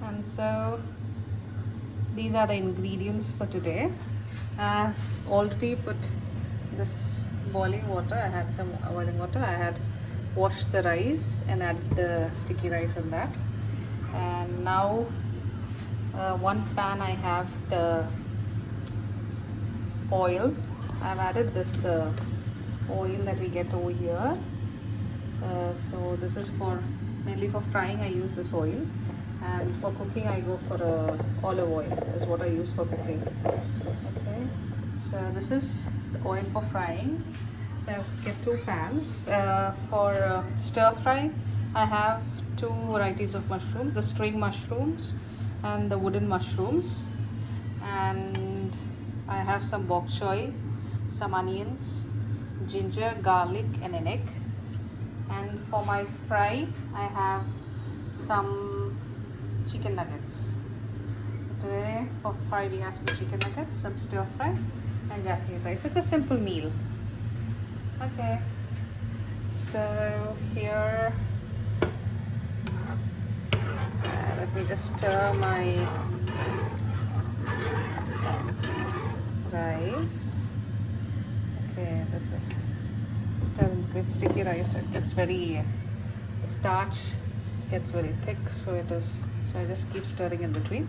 And so these are the ingredients for today. I've already put this boiling water. I had some boiling water. I had washed the rice and added the sticky rice in that. And now one pan I have the oil. I've added this oil that we get over here. So this is for mainly for frying. I use this oil, and for cooking I go for olive oil is what I use for cooking. Okay, so this is the oil for frying. So I get two pans. For stir fry I have two varieties of mushrooms, the string mushrooms and the wooden mushrooms, and I have some bok choy, some onions, ginger, garlic and an egg. And for my fry I have some chicken nuggets. So today for fry we have some chicken nuggets, some stir fry and Japanese rice. It's a simple meal. Okay, so here let me just stir my rice. Okay, this is stirring with sticky rice. It gets very, the starch gets very thick, so it is, so I just keep stirring in between.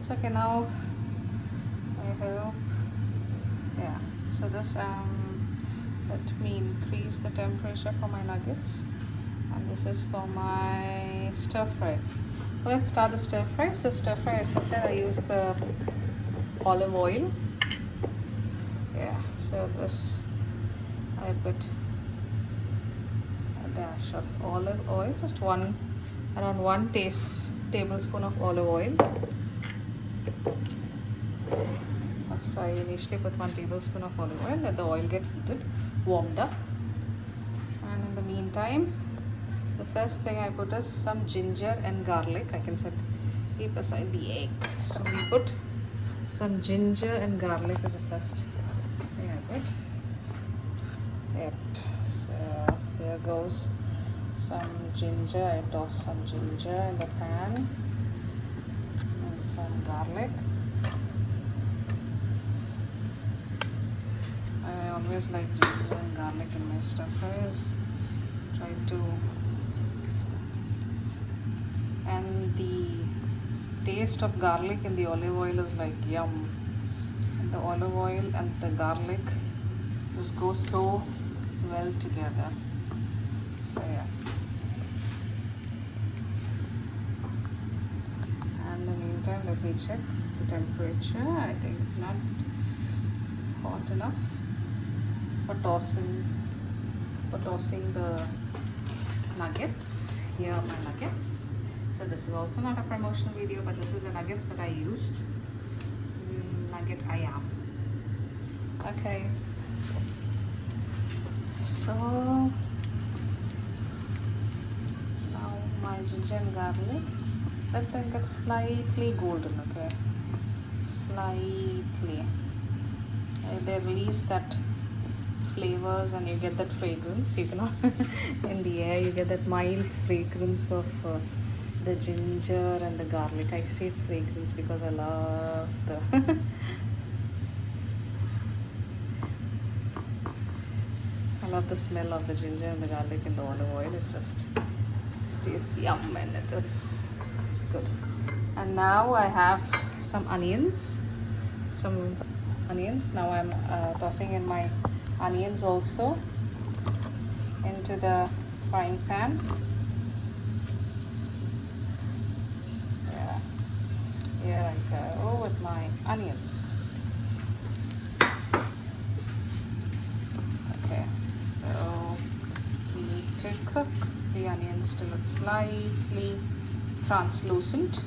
So okay, now I hope, yeah, so this let me increase the temperature for my nuggets, and this is for my stir fry. Well, let's start the stir fry. So stir fry, as I said, I use the olive oil. Yeah, so this I put a dash of olive oil, just around 1 tablespoon of olive oil. First I initially put 1 tablespoon of olive oil, let the oil get heated, warmed up, and in the meantime the first thing I put is some ginger and garlic. I can keep aside the egg. So we put some ginger and garlic as the first thing I put. Yep, so here goes some ginger. I toss some ginger in the pan and some garlic. I always like ginger and garlic in my stir fries. Try to, and the taste of garlic in the olive oil is like yum. And the olive oil and the garlic just go so well together. So yeah. And in the meantime, let me check the temperature. I think it's not hot enough for tossing the nuggets. Here are my nuggets. So this is also not a promotional video, but this is the nuggets that I used. Nugget I am. Okay. So now my ginger and garlic, let them get slightly golden. Okay, slightly. They release that flavors and you get that fragrance. You cannot in the air you get that mild fragrance of the ginger and the garlic. I say fragrance because I love the I love the smell of the ginger and the garlic in the olive oil. It just tastes yum and it is good. And now I have some onions. Now I'm tossing in my onions also into the frying pan. Yeah, here I go with my onions. Okay, so we need to cook the onions till it's slightly translucent.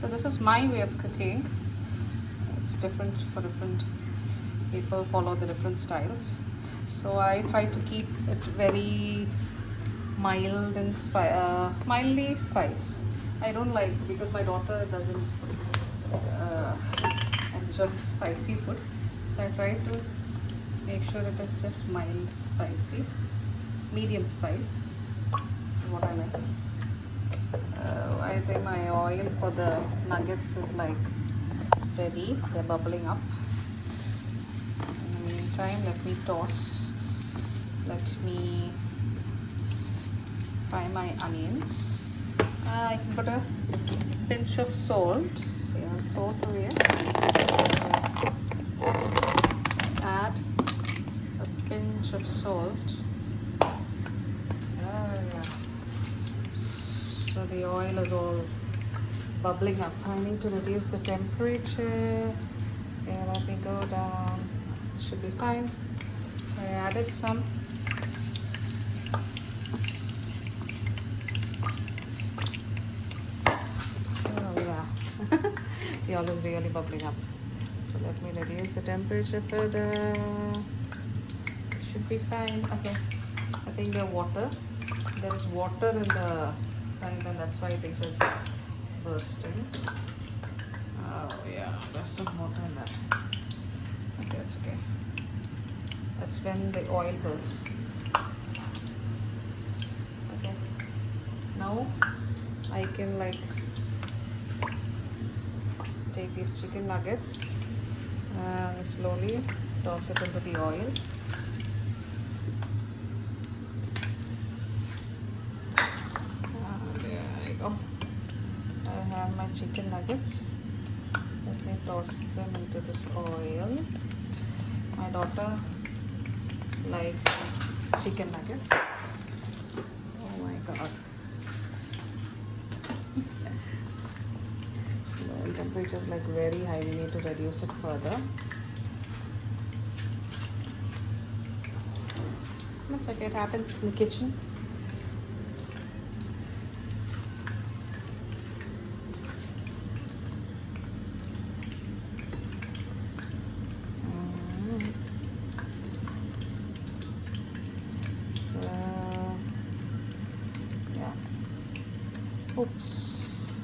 So this is my way of cooking. It's different for different people, follow the different styles. So I try to keep it very mild and mildly spice. I don't like, because my daughter doesn't enjoy spicy food, so I try to make sure it is just mild spicy, medium spice. what I meant. I think my oil for the nuggets is like ready. They're bubbling up. In the meantime, let me fry my onions. I can put a pinch of salt. So I have salt over here. Add a pinch of salt. So the oil is all bubbling up. I need to reduce the temperature. Okay, let me go down. Should be fine. I added some. Oh yeah, the oil is really bubbling up. So let me reduce the temperature further. It should be fine. Okay, I think there is water in the frying pan, that's why I think so it's bursting. Oh yeah, there's some water in that. Okay, that's okay. That's when the oil bursts. Okay, now I can like take these chicken nuggets and slowly toss it into the oil. There I go. I have my chicken nuggets. Let me toss them into this oil. My daughter likes these chicken nuggets. Oh my god. The oil temperature is like very high. We need to reduce it further. Looks like it happens in the kitchen. Oops.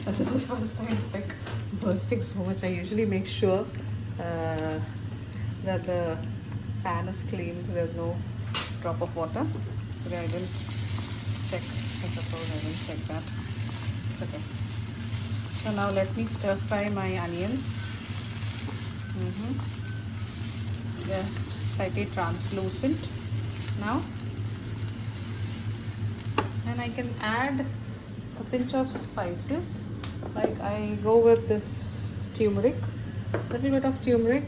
This is the first time it's like bursting so much. I usually make sure that the pan is clean, so there's no drop of water. Today I didn't check. I suppose I didn't check that. It's okay. So now let me stir fry my onions. They're slightly translucent now. And I can add a pinch of spices. Like I go with this turmeric, a little bit of turmeric,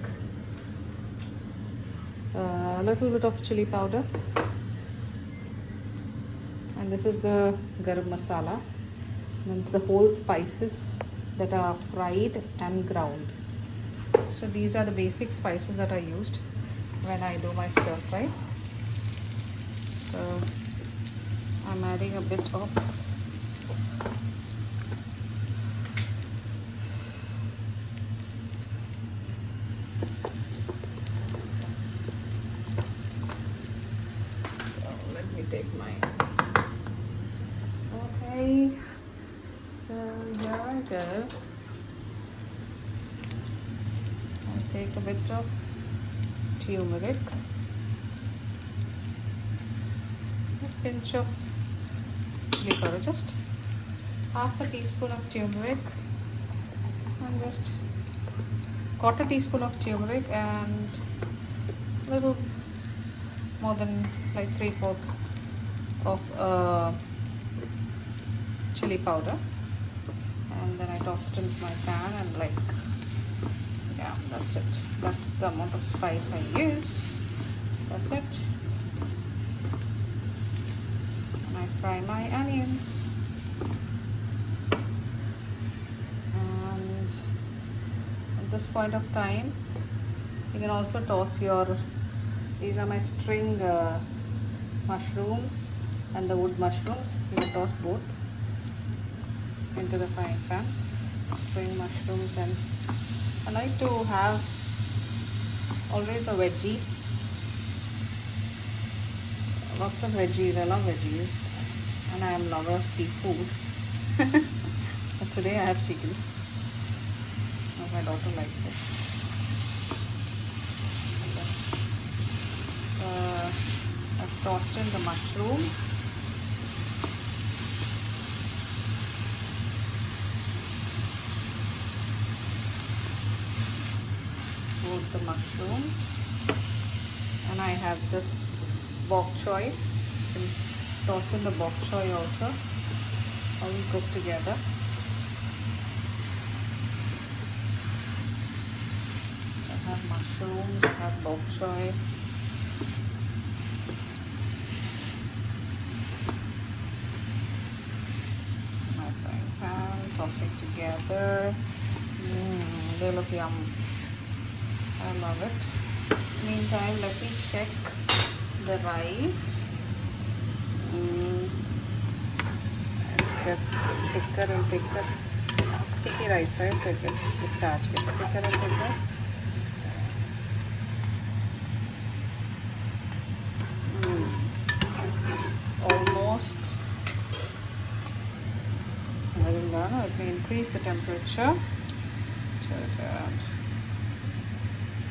a little bit of chili powder, and this is the garam masala. Means the whole spices that are fried and ground. So these are the basic spices that I used when I do my stir fry. So I'm adding a bit of let me take mine. Okay, so here I go. I'll take a bit of turmeric, a pinch of chili powder, just half a teaspoon of turmeric, and just quarter teaspoon of turmeric, and a little more than like 3/4 of chili powder, and then I toss it into my pan, and like, yeah, that's it. That's the amount of spice I use. That's it. And I fry my onions, and at this point of time you can also toss your, these are my string mushrooms and the wood mushrooms. You can toss both into the frying pan. Spring mushrooms, and I like to have always a veggie. Lots of veggies. I love veggies, and I am a lover of seafood. But today I have chicken. My daughter likes it. I've tossed in the mushroom. Both the mushrooms. And I have this bok choy. Toss in the bok choy also. All cook together. I have mushrooms, I have bok choy. My frying pan, tossing together. They look yum. I love it. Meantime, let me check the rice. It gets thicker and thicker. Sticky rice, right? So the starch gets thicker and thicker. Almost getting done. Let me increase the temperature. Just around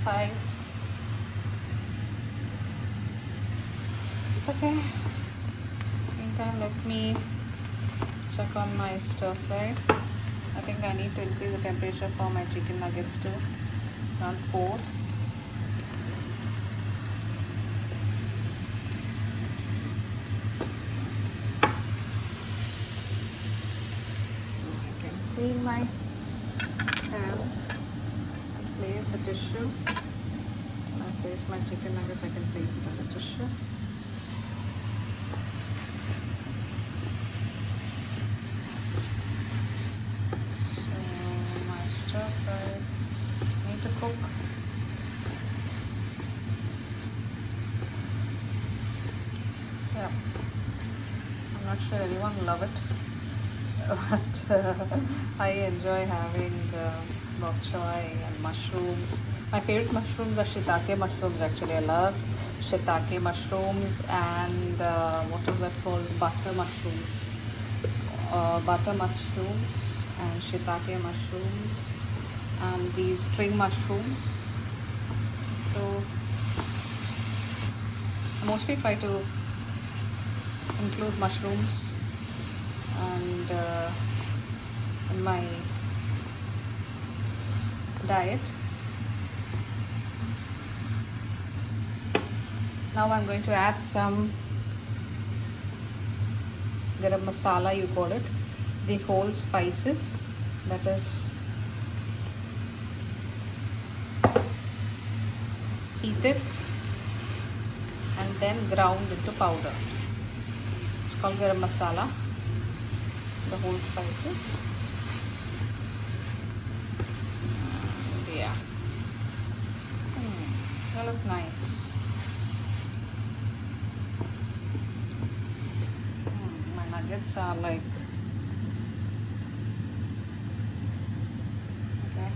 5. Okay. Meantime, let me check on my stir fry. I think I need to increase the temperature for my chicken nuggets too. Around 4. I can clean my pan and place a tissue. When I place my chicken nuggets, I can place it on the tissue. To cook. Yeah, I'm not sure everyone love it, but I enjoy having bok choy and mushrooms. My favorite mushrooms are shiitake mushrooms. Actually, I love shiitake mushrooms and what is that called? Butter mushrooms. Butter mushrooms and shiitake mushrooms. And these string mushrooms. So I mostly try to include mushrooms and in my diet. Now I'm going to add some garam masala, you call it, the whole spices, that is heated and then ground into powder. It's called garam masala, the whole spices. And yeah, they look nice. My nuggets are like, okay,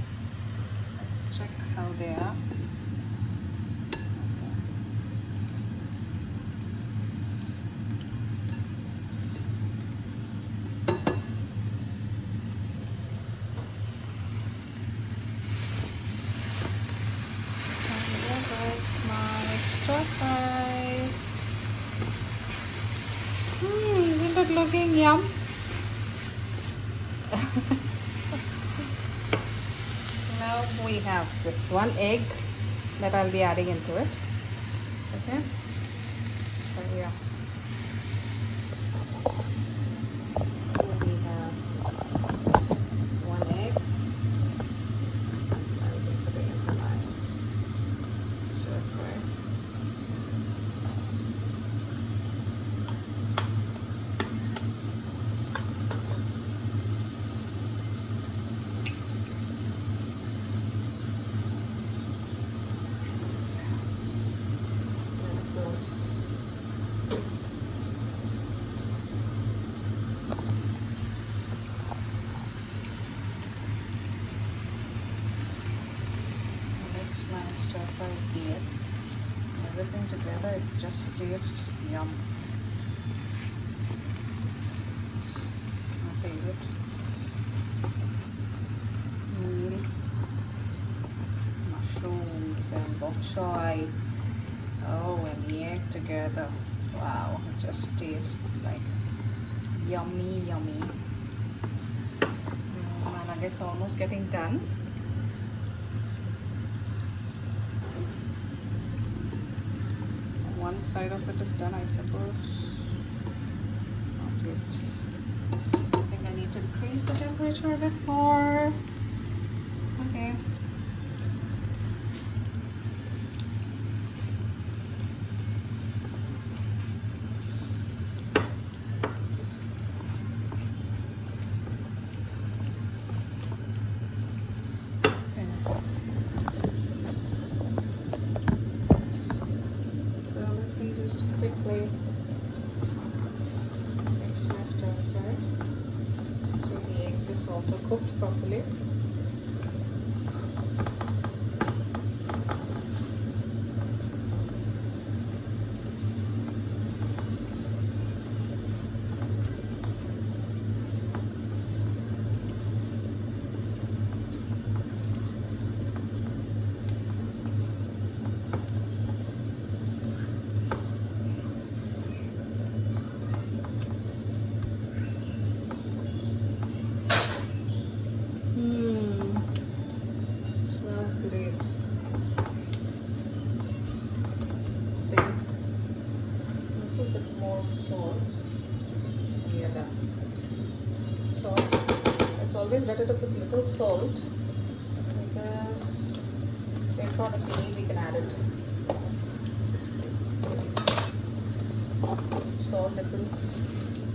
let's check how they are. Isn't it looking yum? Now we have this one egg that I'll be adding into it. Okay, so yeah, so we have one egg. I'll be putting into my stir fry. Here, everything together, it just tastes yum. My favorite meal. Mushrooms and bok choy. Oh, and the egg together. Wow, it just tastes like yummy, yummy. My nuggets are almost getting done. One side of it is done, I suppose. Not yet. I think I need to increase the temperature a bit more. Okay. So let me just quickly mix my stir fry so the egg is also cooked properly. Smells great. I think a little bit more salt. Yeah, done. Salt. It's always better to put little salt because later on if we need we can add it. Salt depends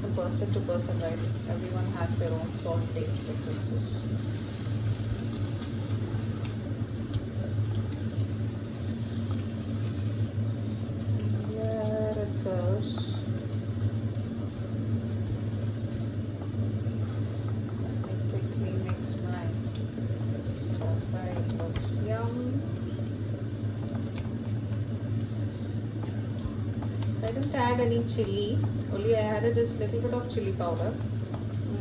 from person to person, right? Everyone has their own salt taste preferences. There it goes. Let me quickly mix my stir fry. It looks yum. I didn't add any chili, only I added this little bit of chili powder.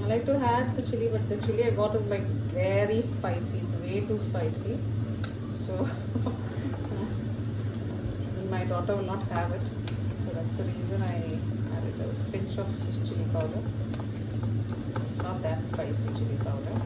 I like to add the chili, but the chili I got is like very spicy, it's way too spicy. So my daughter will not have it. So that's the reason I added a pinch of chili powder. It's not that spicy chili powder.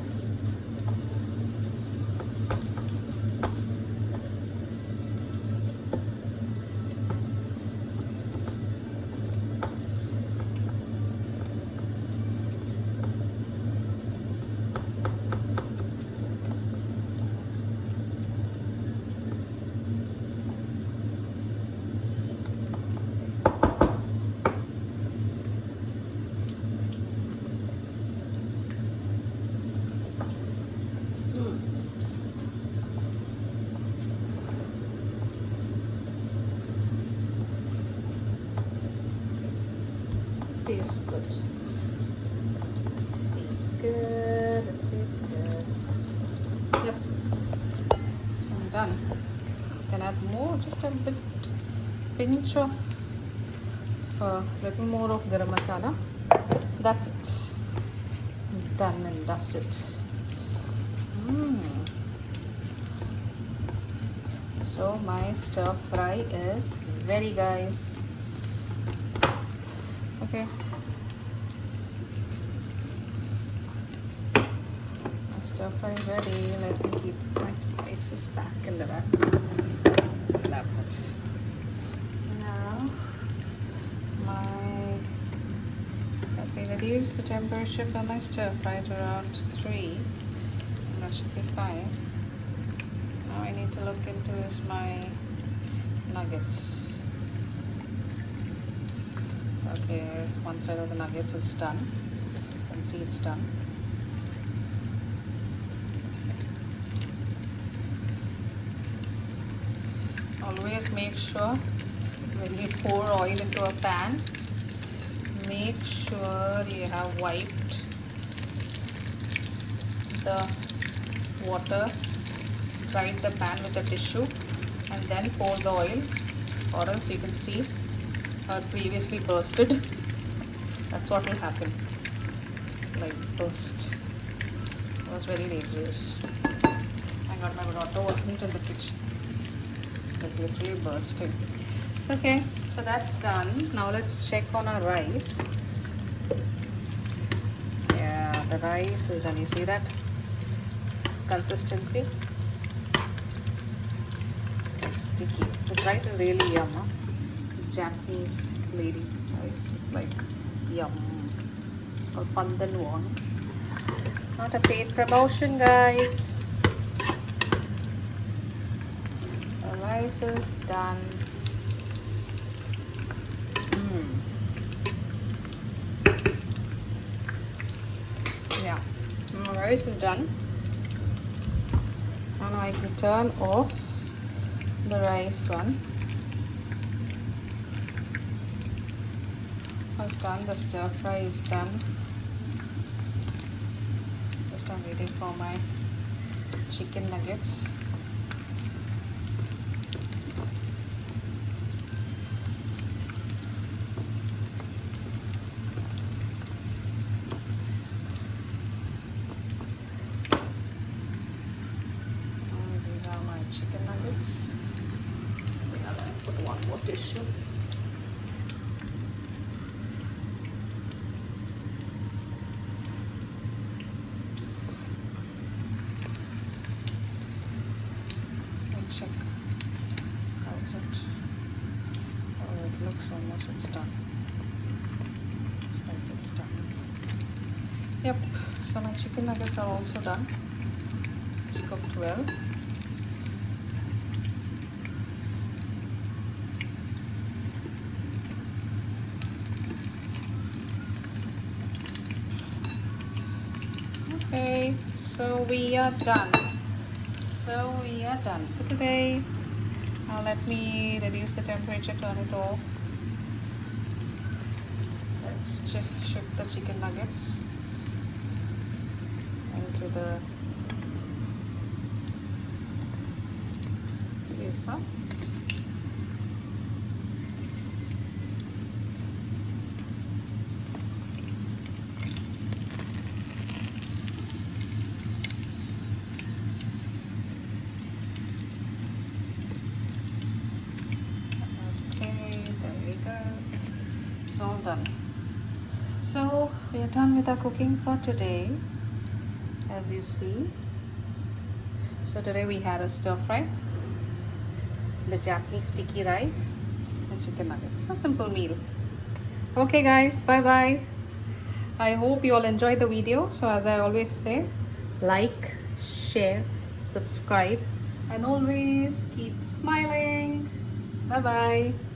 Tastes good. Tastes good. It tastes good. Yep. So I'm done. You can add more, just a bit, pinch of, little more of garam masala. That's it. Done and dusted. So my stir fry is ready, guys. Okay. My stir fry is ready. Let me keep my spices back in the rack. That's it. Now, let me reduce the temperature for my stir fry to around 3. That should be fine. Now I need to look into is my nuggets. Okay, one side of the nuggets is done. You can see it's done. Always make sure when you pour oil into a pan, make sure you have wiped the water, dried the pan with a tissue and then pour the oil, or else you can see how it previously bursted. That's what will happen, like burst. It was very dangerous. Thank God my daughter wasn't in the kitchen. It literally bursted. It's okay. So that's done. Now let's check on our rice. Yeah, the rice is done. You see that consistency? It's sticky. This rice is really yum. Huh? Japanese lady rice, like yum. It's called pandan won. Not a paid promotion, guys. The rice is done. Yeah, the rice is done. And I can turn off the rice one. It's done. The stir fry is done. Just I'm waiting for my chicken nuggets. These are my chicken nuggets. I'll put one more tissue. Check how is it. Oh, it looks almost it's done. Like it's done. Yep. So my chicken nuggets are also done. It's cooked well. Okay. So we are done. So we are done for today. Now let me reduce the temperature, turn it off. Let's shift the chicken nuggets into the paper. It's all done. So we are done with our cooking for today, as you see. So today we had a stir fry, the Japanese sticky rice, and chicken nuggets. A simple meal. Okay guys, bye bye. I hope you all enjoyed the video. So as I always say, like, share, subscribe, and always keep smiling. Bye bye.